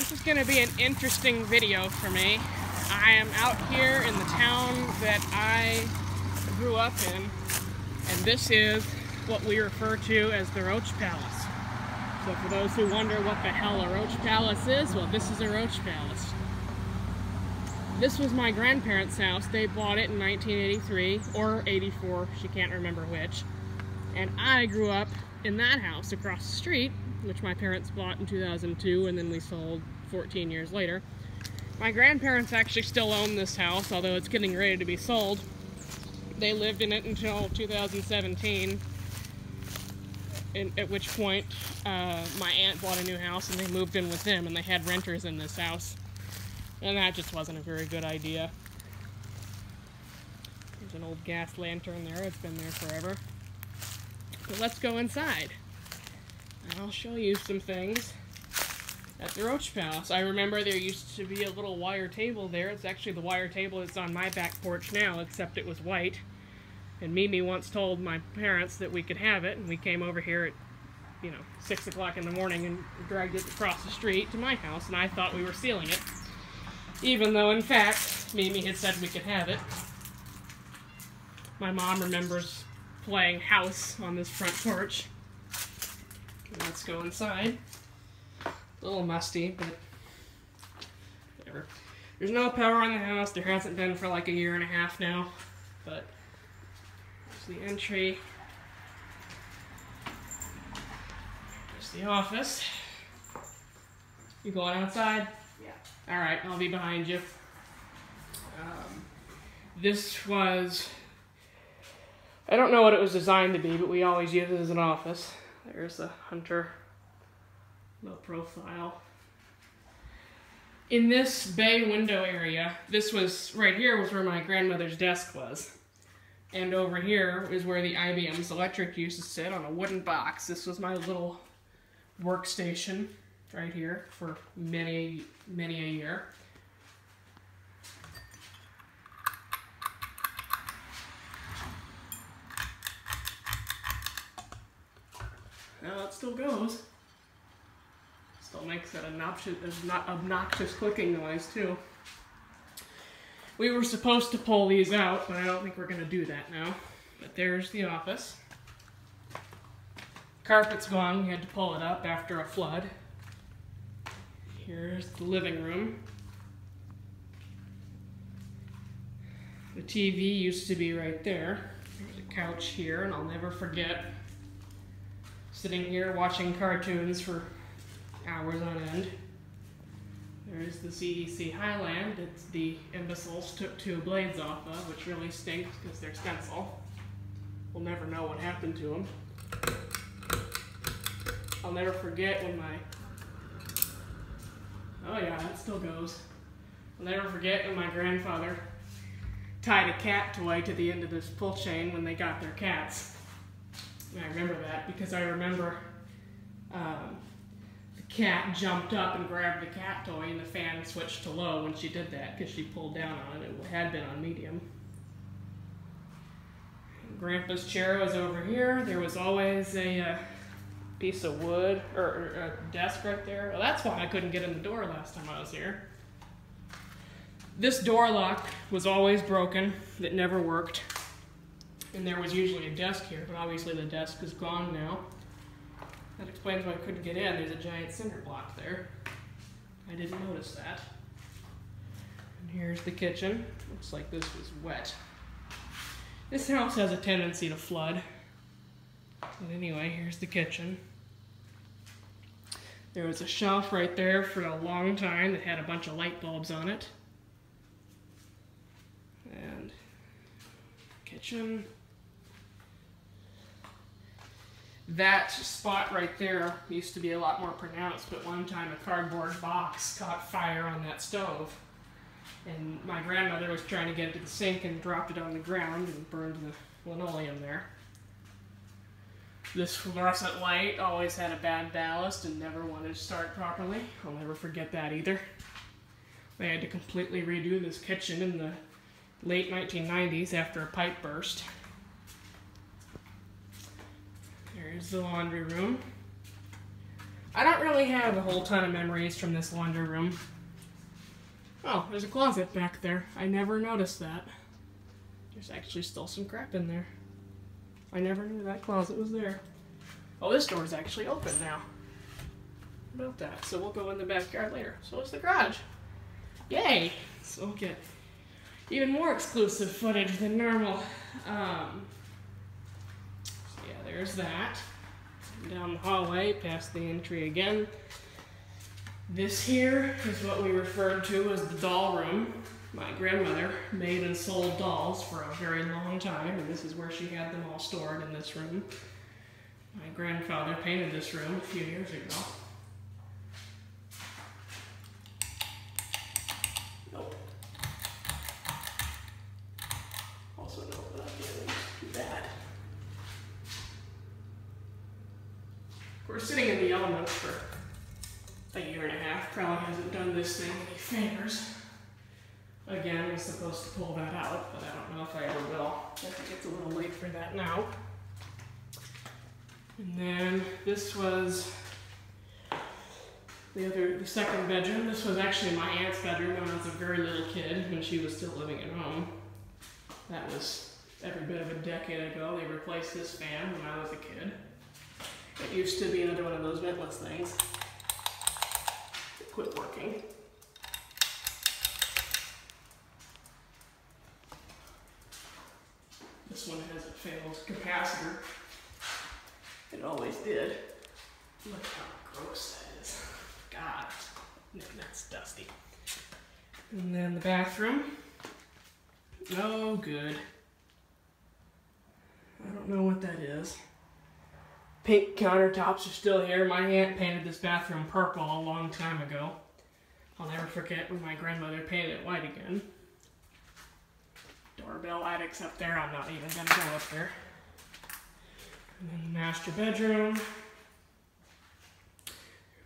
This is going to be an interesting video for me. I am out here in the town that I grew up in, and this is what we refer to as the Roach Palace. So for those who wonder what the hell a Roach Palace is, well, this is a Roach Palace. This was my grandparents' house. They bought it in 1983 or 84, she can't remember which. And I grew up in that house across the street, which my parents bought in 2002 and then we sold 14 years later. My grandparents actually still own this house, although it's getting ready to be sold. They lived in it until 2017, at which point my aunt bought a new house and they moved in with them, and they had renters in this house. And that just wasn't a very good idea. There's an old gas lantern there. It's been there forever. So let's go inside. And I'll show you some things at the Roach Palace. I remember there used to be a little wire table there. It's actually the wire table that's on my back porch now, except it was white. And Mimi once told my parents that we could have it, and we came over here at, 6 o'clock in the morning and dragged it across the street to my house, and I thought we were stealing it. Even though, in fact, Mimi had said we could have it. My mom remembers playing house on this front porch. Let's go inside. A little musty, but whatever. There's no power in the house. There hasn't been for like a year and a half now. But there's the entry. There's the office. You going outside? Yeah. Alright, I'll be behind you. This was... I don't know what it was designed to be, but we always use it as an office. There's the Hunter low profile. In this bay window area, this was, right here was where my grandmother's desk was. And over here is where the IBM's electric used to sit on a wooden box. This was my little workstation right here for many a year. Now it still goes. Still makes that obnoxious clicking noise too. We were supposed to pull these out, but I don't think we're going to do that now. But there's the office. Carpet's gone. We had to pull it up after a flood. Here's the living room. The TV used to be right there. There's a couch here, and I'll never forget sitting here watching cartoons for hours on end. There's the CEC Highland. It's the imbeciles took 2 blades off of, which really stinks because they're stencil. We'll never know what happened to them. I'll never forget when oh yeah, that still goes. I'll never forget when my grandfather tied a cat toy to the end of this pull chain when they got their cats. And I remember that because I remember the cat jumped up and grabbed the cat toy and the fan switched to low when she did that because she pulled down on it. It had been on medium. Grandpa's chair was over here. There was always a piece of wood or a desk right there. Well, that's why I couldn't get in the door last time I was here. This door lock was always broken. It never worked. And there was usually a desk here, but obviously the desk is gone now. That explains why I couldn't get in. There's a giant cinder block there. I didn't notice that. And here's the kitchen. Looks like this was wet. This house has a tendency to flood. But anyway, here's the kitchen. There was a shelf right there for a long time that had a bunch of light bulbs on it. And kitchen. That spot right there used to be a lot more pronounced, but one time a cardboard box caught fire on that stove. And my grandmother was trying to get it to the sink and dropped it on the ground and burned the linoleum there. This fluorescent light always had a bad ballast and never wanted to start properly. I'll never forget that either. They had to completely redo this kitchen in the late 1990s after a pipe burst. There's the laundry room. I don't really have a whole ton of memories from this laundry room. Oh, there's a closet back there. I never noticed that. There's actually still some crap in there. I never knew that closet was there. Oh, this door is actually open now. How about that? So we'll go in the backyard later. So is the garage. Yay! So we'll get even more exclusive footage than normal. So yeah, there's that. Down the hallway, past the entry again. This here is what we referred to as the doll room. My grandmother made and sold dolls for a very long time, and this is where she had them all stored, in this room. My grandfather painted this room a few years ago. Nope. Also nope, but I can't do that. We're sitting in the elements for a year and a half. Probably hasn't done this thing any favors. Again, I'm supposed to pull that out, but I don't know if I ever will. I think it's a little late for that now. And then this was the second bedroom. This was actually my aunt's bedroom when I was a very little kid, when she was still living at home. That was every bit of a decade ago. They replaced this fan when I was a kid. It used to be another one of those ventless things. It quit working. This one has a failed capacitor. It always did. Look how gross that is. God, that's dusty. And then the bathroom. Oh, good. I don't know what that is. Pink countertops are still here. My aunt painted this bathroom purple a long time ago. I'll never forget when my grandmother painted it white again. Doorbell attic's up there. I'm not even going to go up there. And then the master bedroom.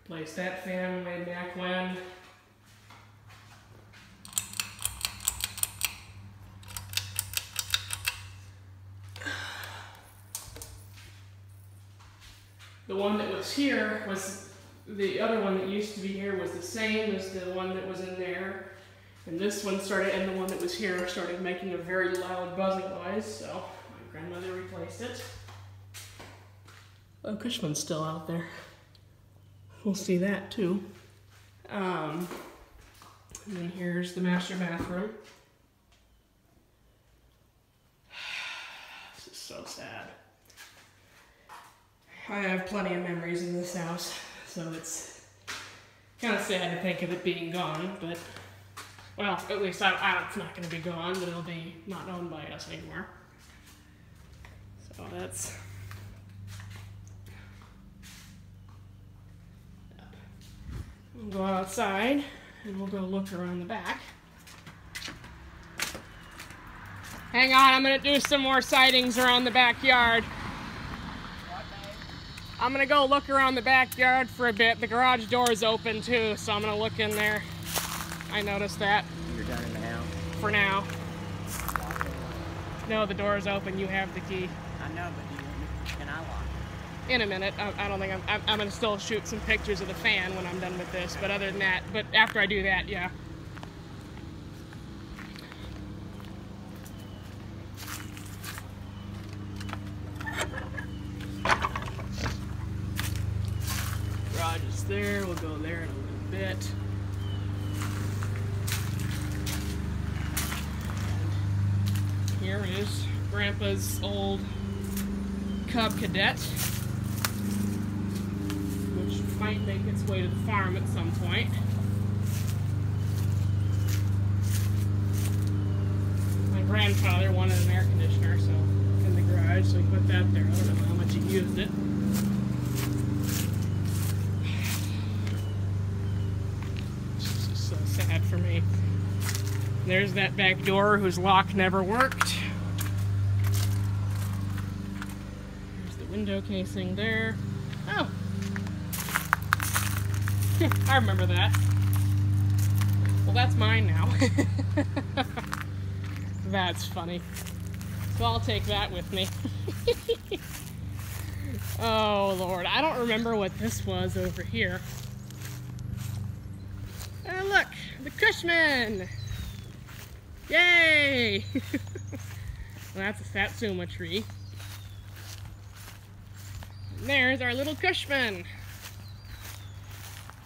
Replaced that fan way back when. The one that was here was, the other one that used to be here was the same as the one that was in there. And this one started, and the one that was here started making a very loud buzzing noise, so my grandmother replaced it. Oh, Cushman's still out there. We'll see that too. And then here's the master bathroom. This is so sad. I have plenty of memories in this house, so it's kind of sad to think of it being gone, but well, at least it's not going to be gone, but it'll be not owned by us anymore. So that's... We'll go outside, and we'll go look around the back. Hang on, I'm going to do some more sightings around the backyard. I'm going to go look around the backyard for a bit. The garage door is open too, so I'm going to look in there. I noticed that. You're done in the house? For now. No, the door is open. You have the key. I know, but can I lock it? In a minute. I don't think I'm going to still shoot some pictures of the fan when I'm done with this, but other than that, but after I do that, yeah. Garage is there. We'll go there in a little bit. Here is Grandpa's old Cub Cadet, which might make its way to the farm at some point. My grandfather wanted an air conditioner, so in the garage, so he put that there. I don't know how much he used it. This is so sad for me. There's that back door whose lock never worked. There's the window casing there. Oh! I remember that. Well, that's mine now. That's funny. So I'll take that with me. Oh Lord, I don't remember what this was over here. Oh look, the Cushman! Yay! Well, that's a Satsuma tree. And there's our little Cushman.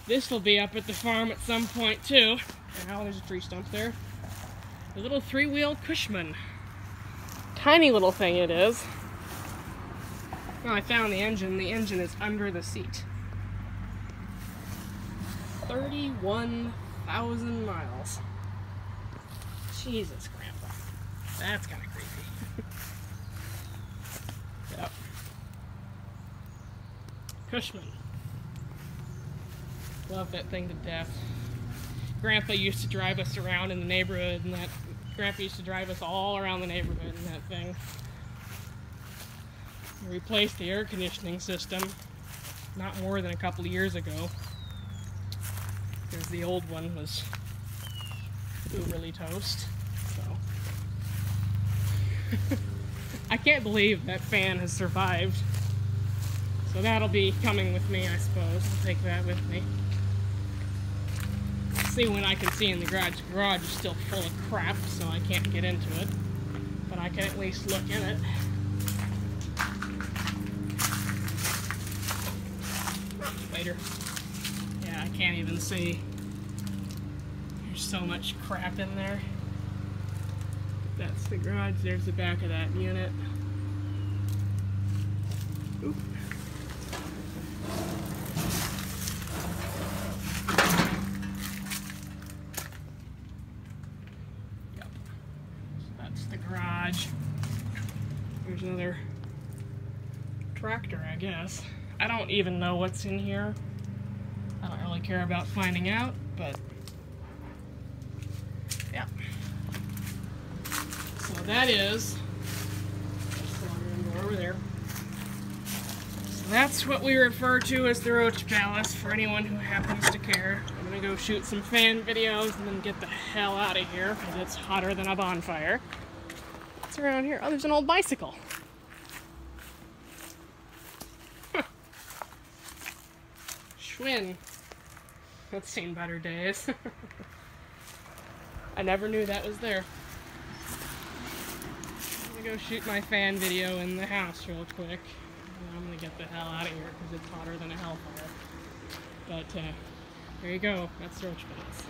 This will be up at the farm at some point too. Now there's a tree stump there. A little three-wheel Cushman. Tiny little thing it is. Well, I found the engine. The engine is under the seat. 31,000 miles. Jesus, Grandpa. That's kind of creepy. Yep. Cushman. Love that thing to death. Grandpa used to drive us around in the neighborhood, and Grandpa used to drive us all around the neighborhood in that thing. We replaced the air conditioning system not more than a couple of years ago, because the old one was uberly toast. So I can't believe that fan has survived. So that'll be coming with me, I suppose. I'll take that with me. See what I can see in the garage. The garage is still full of crap, so I can't get into it. But I can at least look in it. Later. Yeah, I can't even see. There's so much crap in there. That's the garage. There's the back of that unit. Oop. Garage. There's another tractor, I guess. I don't even know what's in here. I don't really care about finding out, but yeah. So that is over there. So that's what we refer to as the Roach Palace for anyone who happens to care. I'm gonna go shoot some fan videos and then get the hell out of here because it's hotter than a bonfire. What's around here? Oh, there's an old bicycle. Huh. Schwinn. That's seen better days. I never knew that was there. I'm gonna go shoot my fan video in the house real quick. And I'm gonna get the hell out of here because it's hotter than a hellfire. But there you go. That's Roach Palace.